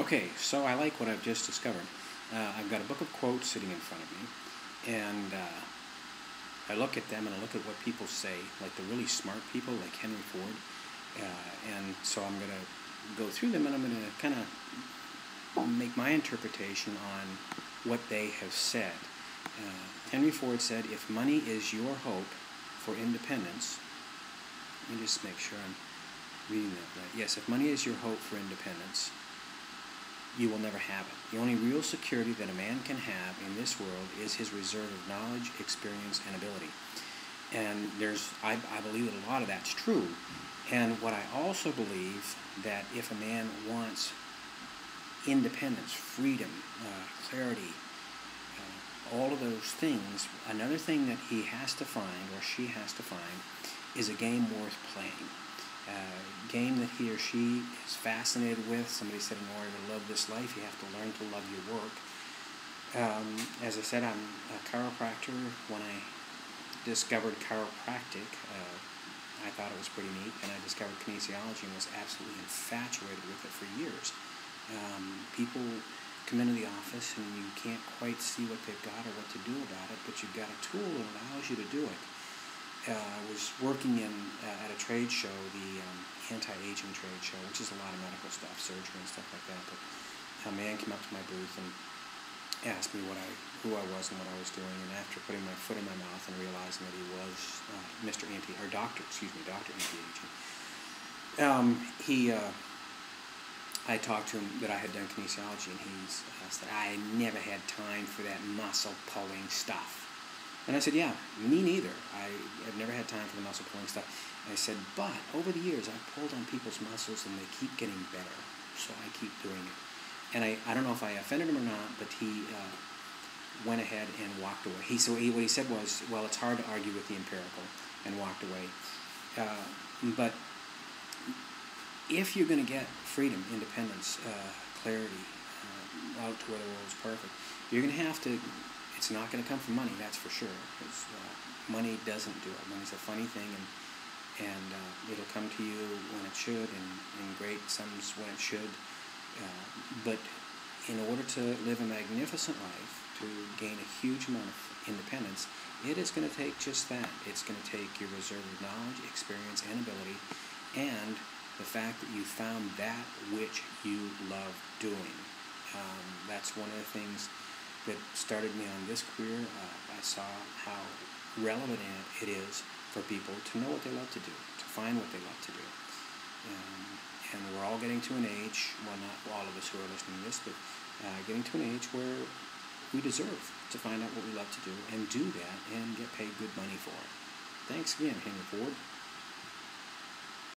Okay, so I like what I've just discovered. I've got a book of quotes sitting in front of me, and I look at them and I look at what people say, like the really smart people, like Henry Ford, and so I'm going to go through them and I'm going to kind of make my interpretation on what they have said. Henry Ford said, if money is your hope for independence, let me just make sure I'm reading that right. Yes, if money is your hope for independence, you will never have it. The only real security that a man can have in this world is his reserve of knowledge, experience, and ability. And I believe that a lot of that's true. And what I also believe, that if a man wants independence, freedom, clarity, all of those things, another thing that he has to find, or she has to find, is a game worth playing. Game that he or she is fascinated with. Somebody said, in order to love this life, you have to learn to love your work. As I said, I'm a chiropractor. When I discovered chiropractic, I thought it was pretty neat, and I discovered kinesiology and was absolutely infatuated with it for years. People come into the office and you can't quite see what they've got or what to do about it, but you've got a tool that allows you to do it. I was working at a trade show, the anti-aging trade show, which is a lot of medical stuff, surgery and stuff like that. But a man came up to my booth and asked me who I was and what I was doing. And after putting my foot in my mouth and realizing that he was Dr. Anti-Aging, I talked to him that I had done kinesiology, and he said, I never had time for that muscle pulling stuff. And I said, yeah, me neither. I have never had time for the muscle pulling stuff. And I said, but over the years, I've pulled on people's muscles and they keep getting better. So I keep doing it. And I don't know if I offended him or not, but he went ahead and walked away. What he said was, well, it's hard to argue with the empirical, and walked away. But if you're going to get freedom, independence, clarity, out to where the world is perfect, you're going to have to. It's not going to come from money, that's for sure. Because money doesn't do it. Money's a funny thing, and it'll come to you when it should, and in great sums when it should. But in order to live a magnificent life, to gain a huge amount of independence, it is going to take just that. It's going to take your reserve of knowledge, experience, and ability, and the fact that you found that which you love doing. That's one of the things that started me on this career. I saw how relevant it is for people to know what they love to do, to find what they love to do. And we're all getting to an age, well, not all of us who are listening to this, but getting to an age where we deserve to find out what we love to do and do that and get paid good money for it. Thanks again, Henry Ford.